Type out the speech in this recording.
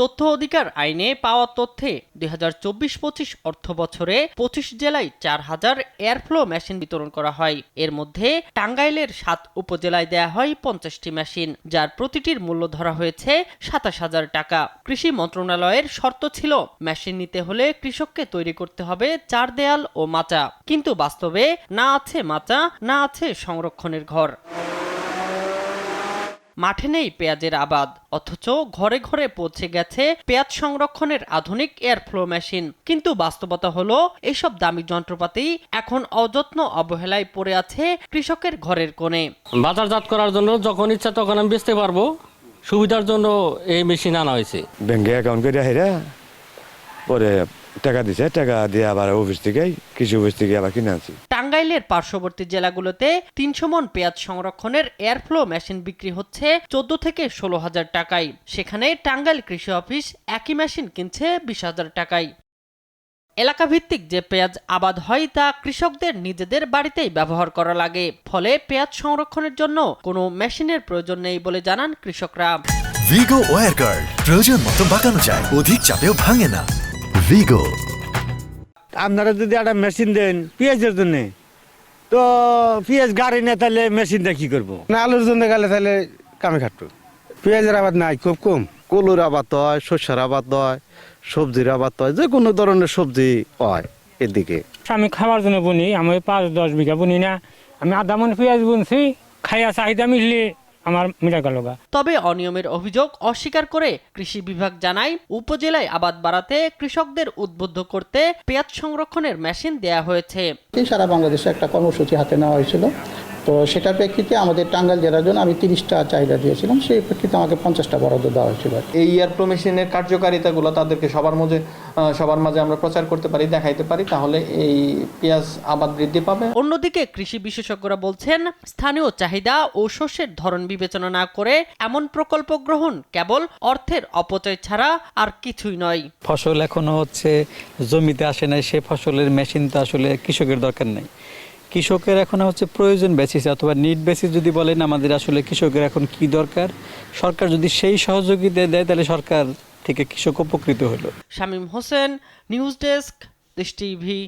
তথ্য অধিকার আইনে পাওয়া তথ্যে 2024-25 অর্থ বছরে 25 জেলায় 4000 এয়ারফ্লো মেশিন বিতরণ করা হয়। এর মধ্যে টাঙ্গাইলের 7 উপজেলায় দেয়া হয় 50টি মেশিন, যার প্রতিটির মূল্য ধরা হয়েছে 27,000 টাকা। কৃষি মন্ত্রণালয়ের শর্ত ছিল মেশিন নিতে হলে কৃষককে তৈরি করতে হবে 4 দেয়াল ও মাচা, কিন্তু বাস্তবে না আছে মাচা, না আছে সংরক্ষণের ঘর। মাঠে নেই পেঁয়াজের আবাদ, অথচ ঘরে ঘরে পৌঁছে গেছে পেঁয়াজ সংরক্ষণের আধুনিক এয়ারফ্লো মেশিন। কিন্তু বাস্তবতা হলো এইসব দামি যন্ত্রপাতি এখন অযত্ন অবহেলায় পড়ে আছে কৃষকের ঘরের কোণে। বাজারজাত করার জন্য যখন ইচ্ছা তখন আমি বেচতে পারবো, সুবিধার জন্য এই মেশিন আনা হয়েছে। ব্যাংকে অ্যাকাউন্ট করে হেরা পরে টাকা দিছে, টাকা দিয়ে আবার অফিস থেকে কৃষি অফিস থেকে আবার কিনে আনছি। টাঙ্গাইলের পার্শ্ববর্তী জেলাগুলোতে 300 মন পেঁয়াজ সংরক্ষণের এয়ারফ্লো মেশিন বিক্রি হচ্ছে 14 থেকে 16,000 টাকায়। সেখানে টাঙ্গাইল কৃষি অফিস একই মেশিন কিনছে 20,000 টাকায়। এলাকা ভিত্তিক যে পেঁয়াজ আবাদ হয় তা কৃষকদের নিজেদের বাড়িতেই ব্যবহার করা লাগে, ফলে পেঁয়াজ সংরক্ষণের জন্য কোনো মেশিনের প্রয়োজন নেই বলে জানান কৃষকরা। ভিগো ওয়্যার গার্ড প্রয়োজন মতো বাঁকানো যায়, অধিক চাপেও ভাঙে না। ভিগো। আপনারা যদি একটা মেশিন দেন পেঁয়াজের জন্য, তো পেঁয়াজ গাড়ি না, তাহলে মেশিনটা কি করবো? না আলুর জন্য গেলে তাহলে কামে খাটতো। পেঁয়াজের আবাদ নাই, খুব কম। কলুর আবাদ হয়, শস্যের আবাদ হয়, সবজির আবাদ হয়, যে কোনো ধরনের সবজি হয় এদিকে। আমি খাবার জন্য বুনি, আমি 5-10 বিঘা বুনি না, আমি আধা মন পেঁয়াজ বুনছি, খাইয়া চাহিদা মিললে আমার মিটা গেল। তবে অনিয়মের অভিযোগ অস্বীকার করে কৃষি বিভাগ জানায়, উপজেলায় আবাদ বাড়াতে কৃষকদের উদ্বুদ্ধ করতে পেঁয়াজ সংরক্ষণের মেশিন দেয়া হয়েছে। সারা বাংলাদেশে একটা কর্মসূচি হাতে নেওয়া হয়েছিল, তো সেটার প্রেক্ষিতে আমাদের টাঙ্গাইল জেলার জন্য আমি 30টা চাহিদা দিয়েছিলাম, সেই প্রেক্ষিতে আমাকে 50টা বরাদ্দ দেওয়া হয়েছিল। এই এয়ারফ্লো মেশিনের কার্যকারিতাগুলো তাদেরকে সবার মাঝে আমরা প্রচার করতে পারি, দেখাইতে পারি, তাহলে এই পেঁয়াজ আবাদ বৃদ্ধি পাবে। অন্যদিকে কৃষি বিশেষজ্ঞরা বলছেন, স্থানীয় চাহিদা ও শস্যের ধরন বিবেচনা না করে এমন প্রকল্প গ্রহণ কেবল অর্থের অপচয় ছাড়া আর কিছুই নয়। ফসল এখনো হচ্ছে জমিতে আসে নাই, সে ফসলের মেশিন তো আসলে কৃষকের দরকার নেই। কৃষকের এখন হচ্ছে প্রয়োজন বেসিস অথবা নিড বেসিস যদি বলেন, আমাদের আসলে কৃষকের এখন কি দরকার, সরকার যদি সেই সহযোগিতা দেয় তাহলে সরকার থেকে কৃষক উপকৃত হলো। শামীম হোসেন, নিউজ ডেস্ক, দেশ টিভি।